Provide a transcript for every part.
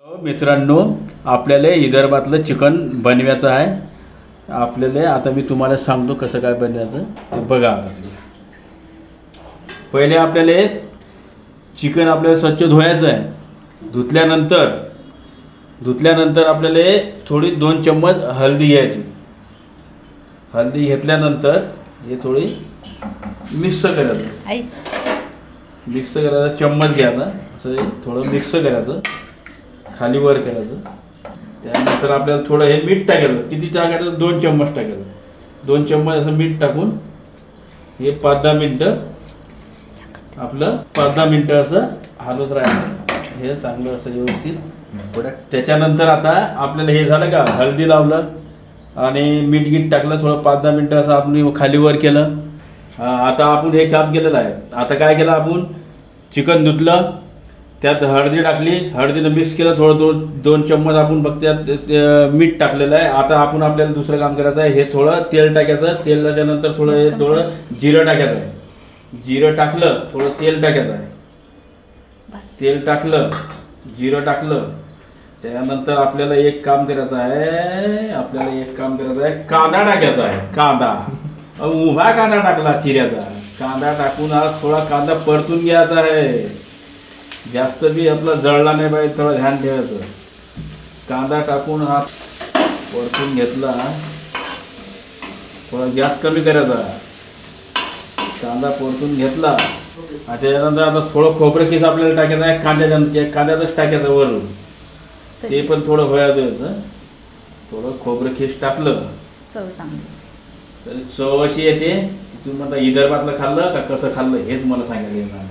मित्रांनो, आपल्याला विदर्भातलं चिकन बनवायचं आहे. आपल्याला आता मी तुम्हाला सांगतो कसं काय बनवायचं ते बघा. आता तुम्ही पहिले आपल्याला चिकन आपल्याला स्वच्छ धुवायचं आहे. धुतल्यानंतर आपल्याला थोडी 2 चम्मच हळदी घ्यायची. हळदी घेतल्यानंतर हे थोडी मिक्स करायचं. चम्मच घ्यायचा, असं थोडं मिक्स करायचं, खाली वर करायचं. त्यानंतर आपल्याला थोडं हे मीठ टाकायचं. किती टाकायचं? 2 चम्मच टाकायचं. 2 चम्मच असं मीठ टाकून हे 5-10 मिनटं आपलं 5-10 मिनटं असं हलवत राहायचं. हे चांगलं असं व्यवस्थित. त्याच्यानंतर आता आपल्याला हे झालं का, हळदी लावलं आणि मीठ टाकलं, थोडं 5-10 मिनटं असं आपण खाली वर केलं. आता आपण हे काम केलेलं आहे. आता काय केलं, आपण चिकन धुतलं, त्यात हळदी टाकली, हळदीनं मिक्स केलं, थोडं 2 चम्मच आपण बघ त्यात मीठ टाकलेलं आहे. आता आपण आपल्याला दुसरं काम करायचं आहे. हे थोडं तेल टाकायचं. तेलाच्या नंतर थोडं जिरं टाकायचं आहे. जिरं टाकलं, थोडं तेल टाकायचं आहे. तेल टाकलं, जिरं टाकलं. त्यानंतर आपल्याला एक काम करायचं आहे. कांदा टाकायचा आहे. कांदा उभा कांदा टाकला, चिऱ्याचा कांदा टाकून आज थोडा कांदा परतून घ्यायचा आहे. जास्त बी आपला जळला नाही पाहिजे, थोडं ध्यान ठेवायचं. कांदा टाकून हा परतून घेतला. थोडा गॅस कमी करायचा. कांदा परतून घेतला. त्याच्यानंतर आता थोडं खोबरं किस आपल्याला टाकायचं आहे. कांद्यातच टाकायचं वरून. ते पण थोडं व्हायला द्यायचं. थोडं खोबरं खीस टाकलं तर चव अशी येते. तुम्ही आता विदर्भातलं खाल्लं का कसं खाल्लं हेच मला सांगायला येणार.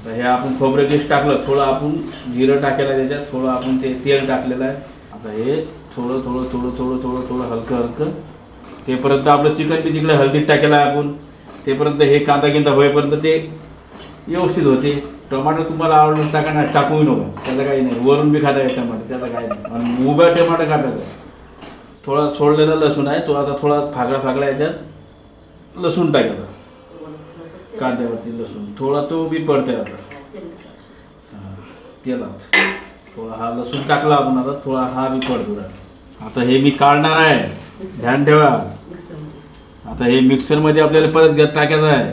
हे आपण खोबरं खीस टाकलं, थोडं आपण जिरं टाकायला त्याच्यात, थोडं आपण ते तेल टाकलेलं आहे. आता हे थोडं हलकं तेपर्यंत आपलं चिकन बी तिकडे हळदीत टाकेलं आहे आपण. तेपर्यंत हे कांदा होईपर्यंत ते व्यवस्थित होते. टमाटर तुम्हाला आवडलं टाका, नाही टाकूही नका, त्याला काही नाही. वरून बी खाता येईल टमाटर, त्याला काही नाही. आणि उभ्या टमाटर काढायचं. थोडा सोडलेला लसूण आहे, तो आता थोडा फागळा याच्यात लसूण टाकायचा. कांद्यावरती लसूण थोडा तो बी पडते. आता तेलात थोडा हा लसूण टाकला आपण. आता थोडा हा बी पडतो. आता हे मी काढणार आहे, ध्यान ठेवा. आता हे मिक्सरमध्ये आपल्याला परत टाकायचं आहे.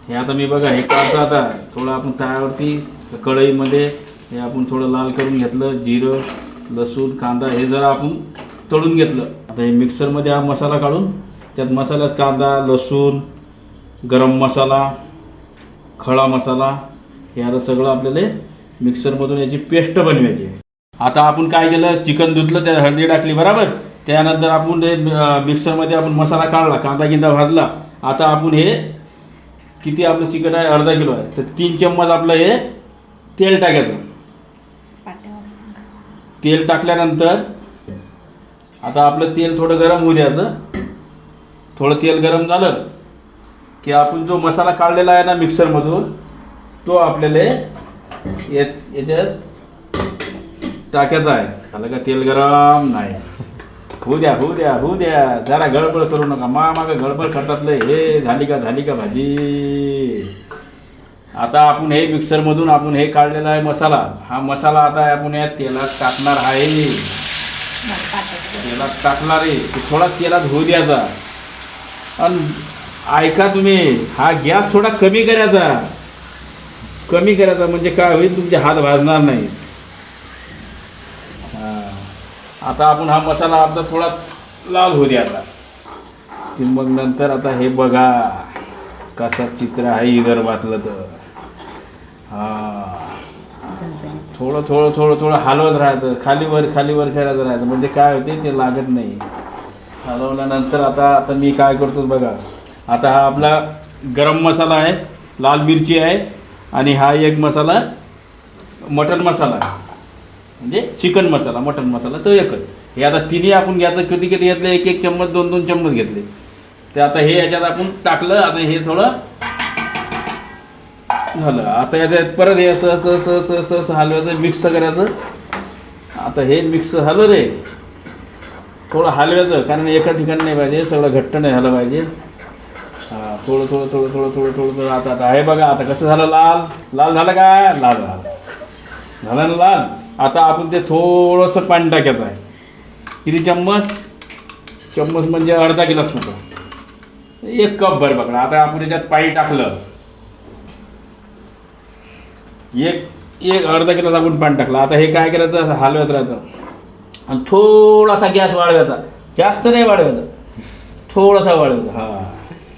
हे आता मी बघा हे काढतो. आता थोडं आपण तव्यावरती कढईमध्ये हे आपण थोडं लाल करून घेतलं. जिरं, लसूण, कांदा हे जरा आपण तळून घेतलं. आता हे मिक्सरमध्ये हा मसाला काढून त्यात मसाल्यात कांदा, लसूण, गरम मसाला, खडा मसाला हे आता सगळं आपल्याला मिक्सरमधून याची पेस्ट बनवायची. आता आपण काय केलं, चिकन धुतलं, त्यात हळदी टाकली बरोबर. त्यानंतर आपण ते मिक्सरमध्ये आपण मसाला काढला, कांदा भाजला. आता आपण हे किती आपलं चिकन आहे, अर्धा किलो आहे, तर 3 चम्मच आपलं हे तेल टाकायचं. तेल टाकल्यानंतर आता आपलं तेल थोडं गरम होऊ द्यायचं. थोडं तेल गरम झालं की आपण जो मसाला काढलेला आहे ना मिक्सरमधून, तो आपल्याला याच्यात टाकायचा आहे. झालं का तेल गरम? नाही, होऊ द्या. जरा गडबड करू नका. मागं गडबड करतातलं हे. झाली का भाजी? आता आपण हे मिक्सरमधून आपण हे काढलेला आहे मसाला. हा मसाला आता आपण या तेलात टाकणार आहे. तेलात टाकणार आहे. थोडा तेलात होऊ द्यायचा. आणि ऐका तुम्ही, हा गॅस थोडा कमी करायचा म्हणजे काय होईल, तुमचे हात भाजणार नाही. आता आपण हा मसाला आपला थोडा लाल होऊ द्यायचा की मग नंतर आता हे बघा कसं चित्र आहे विदर्भातलं. तर थोडं हलवत राहायचं. खाली वर खेळायचं राहायचं म्हणजे काय होते ते लागत नाही. हलवल्यानंतर आता मी काय करतो बघा. आता हा आपला गरम मसाला आहे, लाल मिरची आहे, आणि हा एक मसाला मटन मसाला म्हणजे चिकन मसाला, मटन मसाला, तो एकच. हे आता तिन्ही आपण घ्यायचं. किती घेतलं, 1 चम्मच 2 चम्मच घेतले. ते आता हे याच्यात आपण टाकलं. आता हे थोडं झालं. आता याच्यात परत हे असं हलवायचं, मिक्स करायचं. आता हे मिक्स झालं रे, थोडं हलवायचं, कारण एका ठिकाणी नाही पाहिजे, सगळं घट्ट नाही झालं पाहिजे. थोडं. आता हे बघा आता कसं झालं, लाल झालं का? लाल झालं. झालं ना लाल. आता आपण ते थोडंसं पाणी टाकायचं आहे. किती चम्मच? चम्मच म्हणजे अर्धा गिलास होतं. 1 कप भर बघा. आता आपण त्याच्यात पाणी टाकलं. एक अर्धा गिलास आपण पाणी टाकलं. आता हे काय करायचं, असं हलवत राहायचं आणि थोडासा गॅस वाढवायचा. जास्त नाही वाढवायचा, थोडासा वाढवायचा. हां,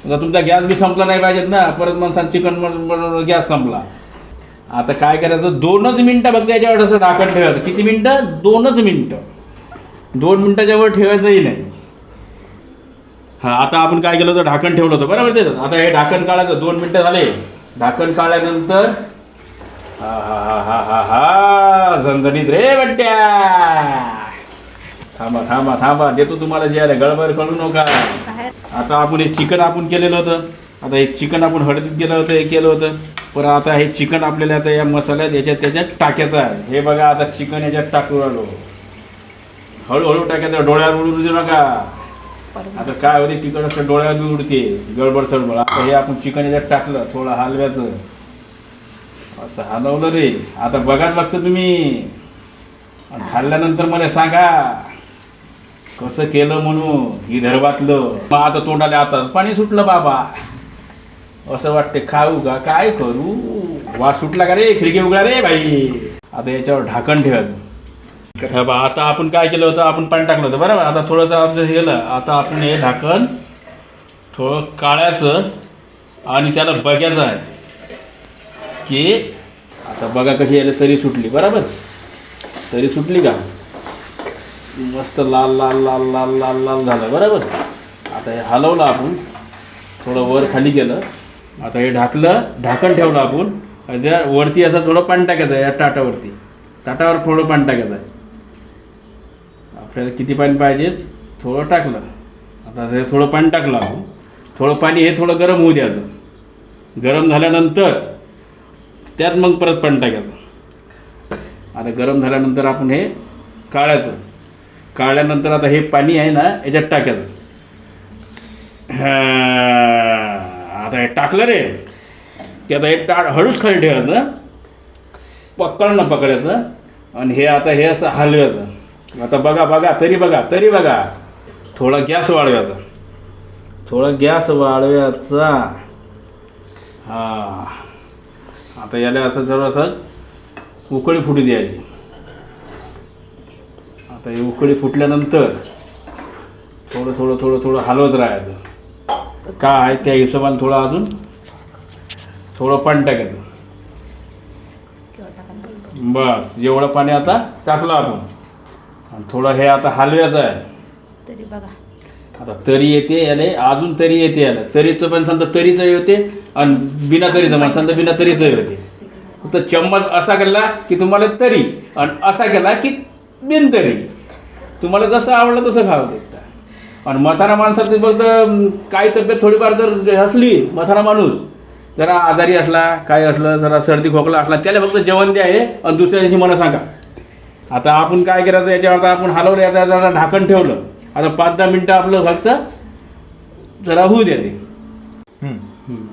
आता तुमचा गॅस बी संपला नाही पाहिजेत ना, परत माणसानं चिकन गॅस संपला. आता काय करायचं, 2च मिनटं फक्त याच्यावर असं ढाकण ठेवायचं. किती मिनटं? 2च मिनटं. 2 मिनटाच्या वर ठेवायचंही नाही. हां, आता आपण काय केलं होतं, ढाकण ठेवलं होतं बरोबर त्याचं. आता हे ढाकण काढायचं. 2 मिनटं झाले. ढाकण काढल्यानंतर हा हा हा हा हा हा झणझणीत रे बट्ट्या. थांबा थांबा थांबा, देतो तुम्हाला जेवायला, गडबड करू नका. आता आपण हे चिकन आपण केलेलं होतं. आता हे चिकन आपण हळदीत केलं होतं, हे केलं होतं. पण आता हे चिकन आपल्याला आता या मसाल्यात याच्यात त्याच्यात टाकायचं आहे. हे बघा, आता चिकन याच्यात टाकू राहिलो. हळूहळू टाकायचं, डोळ्यावर उडू देऊ नका. आता काय होते, चिकन असं डोळ्यावर उडते गडबड सडबड. आता हे आपण चिकन याच्यात टाकलं, थोडं हलव्याचं, असं हलवलं रे. आता बघाच लागतं तुम्ही, आणि खाल्ल्यानंतर मला सांगा कसं केलं म्हणून. विदर्भातलं मग आता तोंडाला आताच पाणी सुटलं बाबा. असं वाटते खाऊ का, काय करू. वास सुटला का रे, खिडकी उघडा रे भाई. आता याच्यावर ढाकण ठेवायचं. बा, आता आपण काय केलं होतं, आपण पाणी टाकलं होतं बरोबर. आता थोडंसं आपलं गेलं. आता आपण हे ढाकण थोडं काढायचं आणि त्याला बघायचं आहे की आता बघा कशी यायला तरी सुटली बरोबर. तरी सुटली का, मस्त लाल लाल लाल लाल लाल लाल झालं बरोबर. आता हे हलवलं आपण, थोडं वर खाली केलं. आता हे ढाकलं, ढाकण ठेवलं आपण. त्या वरती असं थोडं पाणी टाकायचं आहे. या ताटावरती, ताटावर थोडं पाणी टाकायचं आहे. आपल्याला किती पाणी पाहिजे थोडं टाकलं. आता हे थोडं पाणी टाकलं आपण. थोडं पाणी हे थोडं गरम होऊ द्यायचं. गरम झाल्यानंतर त्यात मग परत पाणी टाकायचं. आता गरम झाल्यानंतर आपण हे काढायचं. काढल्यानंतर आता हे पाणी आहे ना याच्यात टाकायचं. आता हे टाकलं रे की आता हे हळूच खाली ठेवायचं, पकडणं पकडायचं आणि हे आता हे असं हलवायचं. आता बघा बघा, तरी बघा, तरी बघा. थोडा गॅस वाढवायचा, थोडा गॅस वाढवायचा. हां, आता याला असं जरासं उकळी फुटू द्यायची. आता हे उकळी फुटल्यानंतर थोडं थोडं थोडं थोडं हलवत राहायचं. काय आहे त्या हिशोबाने थोडं अजून थोडं पाणी टाकायचं. बस एवढं पाणी आता टाकलं आपण. आणि थोडं हे आता हलवायचं आहे. तरी बघा, आता तरी येते याले, अजून तरी येते याला. तरीचं पण समजा तरीचं येते आणि बिना तरीचं पण समजा बिना तरीचं येते. फक्त चम्मच असा केला की तुम्हाला तरी, आणि असा केला की बिन तरी. तुम्हाला जसं आवडलं तसं खावं शकता. आणि म्हातारा माणसाची फक्त काही तब्येत थोडीफार जर असली, म्हातारा माणूस जरा आजारी असला, काय असलं, जरा सर्दी खोकला असला, त्याला फक्त जेवण द्या आहे आणि दुसऱ्या दिवशी मला सांगा. आता आपण काय करायचं, याच्यावर आपण हलवलं, याचा जरा ढाकण ठेवलं. आता 5-10 मिनटं आपलं फक्त जरा होऊ द्या ते.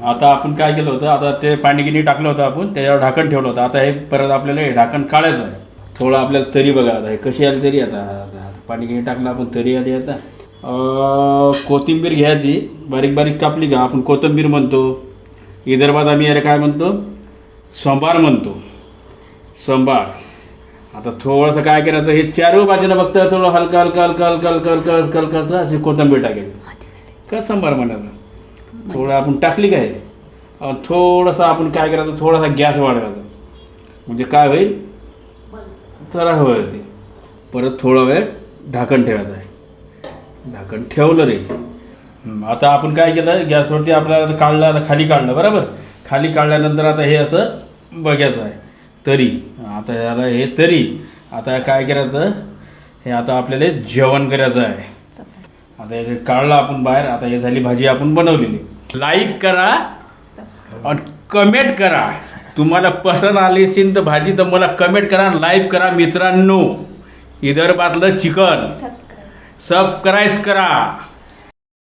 आता आपण काय केलं होतं, आता ते पाणी गिनी टाकलं होतं आपण, त्याच्यावर ढाकण ठेवलं होतं. आता हे परत आपल्याला हे ढाकण काढायचं आहे. थोडं आपल्याला तरी बघा, आता हे कशी आली तरी. आता पाणी गिनी टाकलं आपण, तरी आली. आता कोथिंबीर घ्यायची, बारीक बारीक कापली का. आपण कोथिंबीर म्हणतो, विदर्भात आम्ही याला काय म्हणतो, संभार म्हणतो, संभार. आता थोडंसं काय करायचं, हे चारही बाजूला फक्त थोडं हलका हलका हलका हलका हलका हलका हलका हलकाचं अशी कोथिंबीर टाकायची का संभार म्हणायचं. थोडं आपण टाकली काय, थोडंसं आपण काय करायचं, थोडासा गॅस वाढवायचा. म्हणजे काय होईल, जरा होईल ते. परत थोडा वेळ ढाकण ठेवायचं आहे. ढाकण ठेवलं रे. आता आपण काय केलं, गॅसवरती आपल्याला काढलं, आता खाली काढलं बरोबर. खाली काढल्यानंतर आता हे असं बघायचं आहे तरी. आता याला हे तरी. आता काय करायचं, हे आता आपल्याला जेवण करायचं आहे. आता हे काढलं आपण बाहेर. आता हे झाली भाजी आपण बनवलेली. लाईक करा आणि कमेंट करा. तुम्हाला पसंत आली असेल तर भाजी, तर मला कमेंट करा, लाईक करा. मित्रांनो, विदर्भातलं चिकन सबस्क्राईब करा.